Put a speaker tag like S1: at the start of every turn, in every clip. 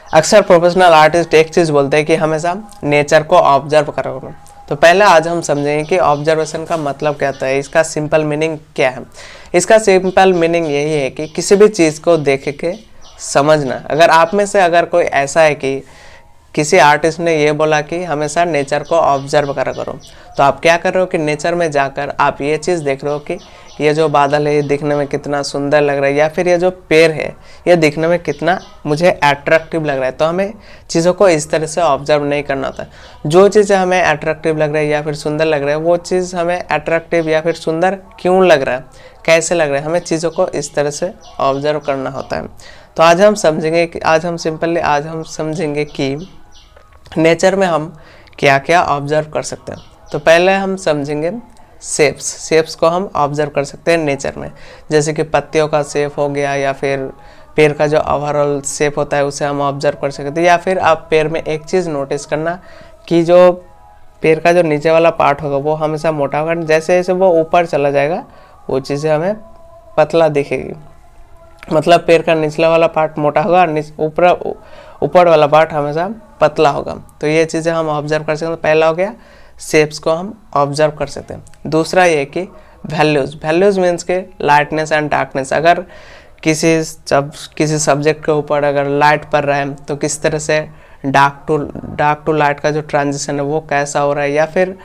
S1: अक्सर professional artist एक चीज़ बोलते हैं कि हमेशा नेचर को ऑब्जर्व करो। तो पहले आज हम समझेंगे कि ऑब्जर्वेशन का मतलब क्या होता है, इसका सिंपल मीनिंग क्या है। इसका सिंपल मीनिंग यही है कि किसी भी चीज़ को देख के समझना। अगर आप में से अगर कोई ऐसा है कि किसी आर्टिस्ट ने ये बोला कि हमेशा नेचर को ऑब्जर्व करा करो, तो आप क्या कर रहे हो कि नेचर में जाकर आप ये चीज़ देख रहे हो कि ये जो बादल है ये दिखने में कितना सुंदर लग रहा है, या फिर ये जो पेड़ है ये दिखने में कितना मुझे अट्रैक्टिव लग रहा है। तो हमें चीज़ों को इस तरह से ऑब्जर्व नहीं करना होता। जो चीज़ हमें अट्रैक्टिव लग रहा है या फिर सुंदर लग रहा है, वो चीज़ हमें अट्रैक्टिव या फिर सुंदर क्यों लग रहा है, कैसे लग रहा है, हमें चीज़ों को इस तरह से ऑब्जर्व करना होता है। तो आज हम समझेंगे कि नेचर में हम क्या क्या ऑब्जर्व कर सकते हैं। तो पहले हम समझेंगे शेप्स को हम ऑब्जर्व कर सकते हैं नेचर में, जैसे कि पत्तियों का शेप हो गया, या फिर पेड़ का जो ओवरऑल शेप होता है उसे हम ऑब्जर्व कर सकते हैं। या फिर आप पेड़ में एक चीज़ नोटिस करना कि जो पेड़ का जो नीचे वाला पार्ट होगा वो हमेशा मोटा होगा, जैसे जैसे वो ऊपर चला जाएगा वो चीज़ें हमें पतला दिखेगी। मतलब पेड़ का निचला वाला पार्ट मोटा होगा और ऊपर वाला पार्ट हमेशा पतला होगा। तो ये चीज़ें हम ऑब्जर्व कर सकते हैं। पहला हो गया शेप्स को हम ऑब्जर्व कर सकते हैं। दूसरा ये कि वैल्यूज़ मीन्स के लाइटनेस एंड डार्कनेस। अगर किसी सब्जेक्ट के ऊपर अगर लाइट पड़ रहा है तो किस तरह से डार्क टू लाइट का जो ट्रांजिशन है वो कैसा हो रहा है। या फिर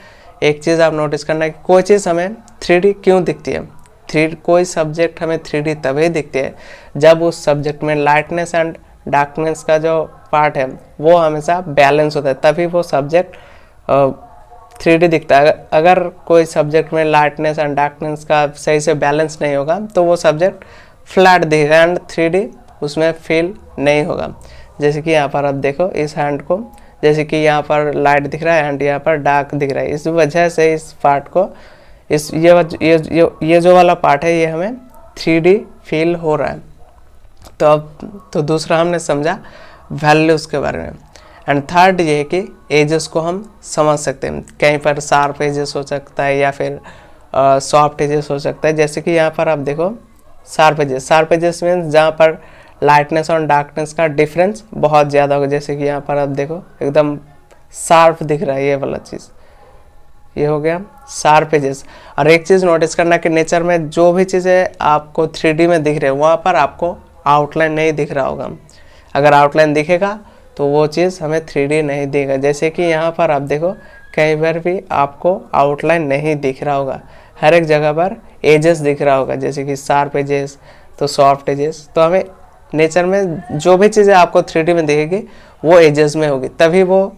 S1: एक चीज़ आप नोटिस करना है कि कोई चीज़ हमें 3D क्यों दिखती है। कोई सब्जेक्ट हमें 3D तभी दिखती है जब उस सब्जेक्ट में लाइटनेस एंड डार्कनेस का जो पार्ट है वो हमेशा बैलेंस होता है, तभी वो सब्जेक्ट 3D दिखता है। अगर कोई सब्जेक्ट में लाइटनेस एंड डार्कनेस का सही से बैलेंस नहीं होगा तो वो सब्जेक्ट फ्लैट दिखेगा एंड 3D उसमें फील नहीं होगा। जैसे कि यहाँ पर आप देखो इस हैंड को, जैसे कि यहाँ पर लाइट दिख रहा है एंड यहाँ पर डार्क दिख रहा है, इस वजह से इस पार्ट को ये जो वाला पार्ट है ये हमें 3D फील हो रहा है। तो दूसरा हमने समझा वैल्यूज़ के बारे में। एंड थर्ड ये है कि एजेस को हम समझ सकते हैं। कहीं पर शार्प एजेस हो सकता है या फिर सॉफ्ट एजेस हो सकता है। जैसे कि यहाँ पर आप देखो शार्प एजेस मीन्स जहाँ पर लाइटनेस और डार्कनेस का डिफरेंस बहुत ज़्यादा होगा। जैसे कि यहाँ पर आप देखो एकदम शार्प दिख रहा है ये वाला चीज़, ये हो गया शार्प एजेस। और एक चीज़ नोटिस करना कि नेचर में जो भी चीज़ें आपको 3D में दिख रही है वहाँ पर आपको आउटलाइन नहीं दिख रहा होगा। अगर आउटलाइन दिखेगा तो वो चीज़ हमें 3D नहीं देगा। जैसे कि यहाँ पर आप देखो कहीं पर भी आपको आउटलाइन नहीं दिख रहा होगा, हर एक जगह पर एजेस दिख रहा होगा, जैसे कि शार्प एजेस तो सॉफ्ट एजेस। तो हमें नेचर में जो भी चीज़ें आपको 3D में दिखेगी वो एजेस में होगी, तभी वो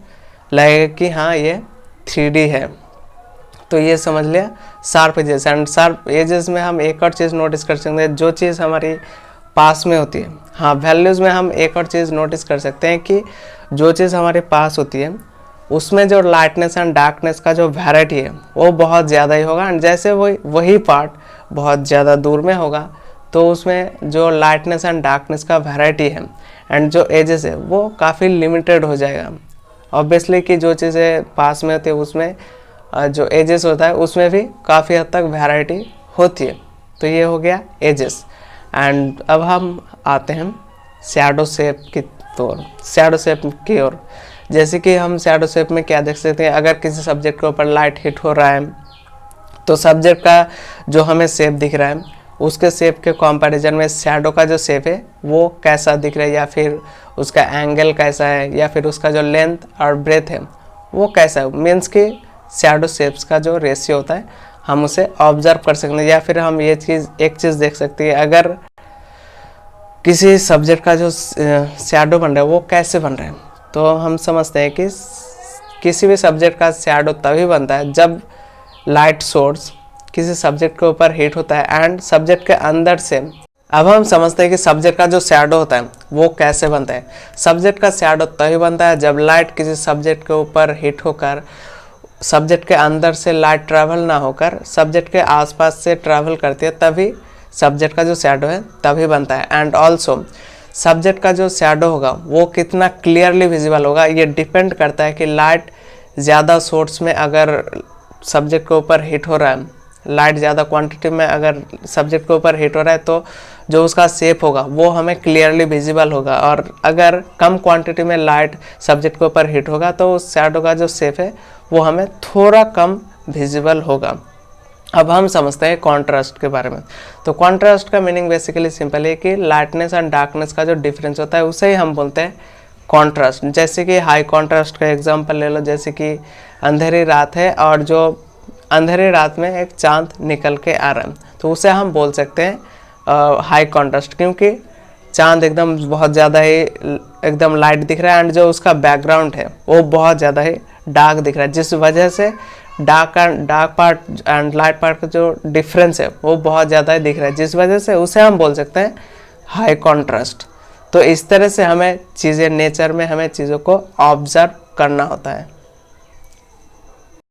S1: लगेगा कि हाँ ये 3D है। तो ये समझ लिया sharp edges. And sharp edges में हम एक और चीज़ नोटिस कर सकते हैं, जो चीज़ हमारी पास में होती है। हाँ, वैल्यूज़ में हम एक और चीज़ नोटिस कर सकते हैं कि जो चीज़ हमारे पास होती है उसमें जो लाइटनेस एंड डार्कनेस का जो वैरायटी है वो बहुत ज़्यादा ही होगा। एंड जैसे वही पार्ट बहुत ज़्यादा दूर में होगा तो उसमें जो लाइटनेस एंड डार्कनेस का वैरायटी है एंड जो एजेस है वो काफ़ी लिमिटेड हो जाएगा। ऑब्वियसली कि जो चीज़ें पास में होती है उसमें जो एजेस होता है उसमें भी काफ़ी हद तक वैरायटी होती है। तो ये हो गया एजेस। एंड अब हम आते हैं शैडो शेप की ओर। जैसे कि हम शैडो शेप में क्या देख सकते हैं, अगर किसी सब्जेक्ट के ऊपर लाइट हिट हो रहा है तो सब्जेक्ट का जो हमें शेप दिख रहा है उसके शेप के कंपैरिजन में शैडो का जो शेप है वो कैसा दिख रहा है, या फिर उसका एंगल कैसा है, या फिर उसका जो लेंथ और ब्रेथ है वो कैसा है। मीन्स कि शैडो शेप्स का जो रेशियो होता है हम उसे ऑब्जर्व कर सकते हैं। या फिर हम एक चीज़ देख सकते हैं, अगर किसी सब्जेक्ट का जो शैडो बन रहा है वो कैसे बन रहा है, तो हम समझते हैं कि किसी भी सब्जेक्ट का शैडो तभी बनता है जब लाइट सोर्स किसी सब्जेक्ट के ऊपर हिट होता है एंड सब्जेक्ट के अंदर से। अब हम समझते हैं कि सब्जेक्ट का जो शैडो होता है वो कैसे बनता है। सब्जेक्ट का शैडो तभी बनता है जब लाइट किसी सब्जेक्ट के ऊपर हिट होकर सब्जेक्ट के अंदर से लाइट ट्रैवल ना होकर सब्जेक्ट के आसपास से ट्रैवल करती है, तभी सब्जेक्ट का जो शैडो है तभी बनता है। एंड ऑल्सो सब्जेक्ट का जो शैडो होगा वो कितना क्लियरली विजिबल होगा ये डिपेंड करता है कि लाइट ज़्यादा सोर्स में अगर सब्जेक्ट के ऊपर हिट हो रहा है, लाइट ज़्यादा क्वांटिटी में अगर सब्जेक्ट के ऊपर हिट हो रहा है तो जो उसका शेप होगा वो हमें क्लियरली विजिबल होगा, और अगर कम क्वांटिटी में लाइट सब्जेक्ट के ऊपर हिट होगा तो उस शैडो का जो शेप है वो हमें थोड़ा कम विजिबल होगा। अब हम समझते हैं कॉन्ट्रास्ट के बारे में। तो कॉन्ट्रास्ट का मीनिंग बेसिकली सिंपल है कि लाइटनेस एंड डार्कनेस का जो डिफरेंस होता है उसे ही हम बोलते हैं कॉन्ट्रास्ट। जैसे कि हाई कॉन्ट्रास्ट का एग्जांपल ले लो, जैसे कि अंधेरी रात है और जो अंधेरी रात में एक चांद निकल के आ रहा है, तो उसे हम बोल सकते हैं हाई कॉन्ट्रास्ट, क्योंकि चांद एकदम बहुत ज़्यादा ही एकदम लाइट दिख रहा है एंड जो उसका बैकग्राउंड है वो बहुत ज़्यादा ही डार्क दिख रहा है, जिस वजह से dark part and light part का जो डिफरेंस है वो बहुत ज़्यादा ही दिख रहा है, जिस वजह से उसे हम बोल सकते हैं हाई कॉन्ट्रास्ट। तो इस तरह से हमें चीज़ें नेचर में हमें चीज़ों को ऑब्जर्व करना होता है।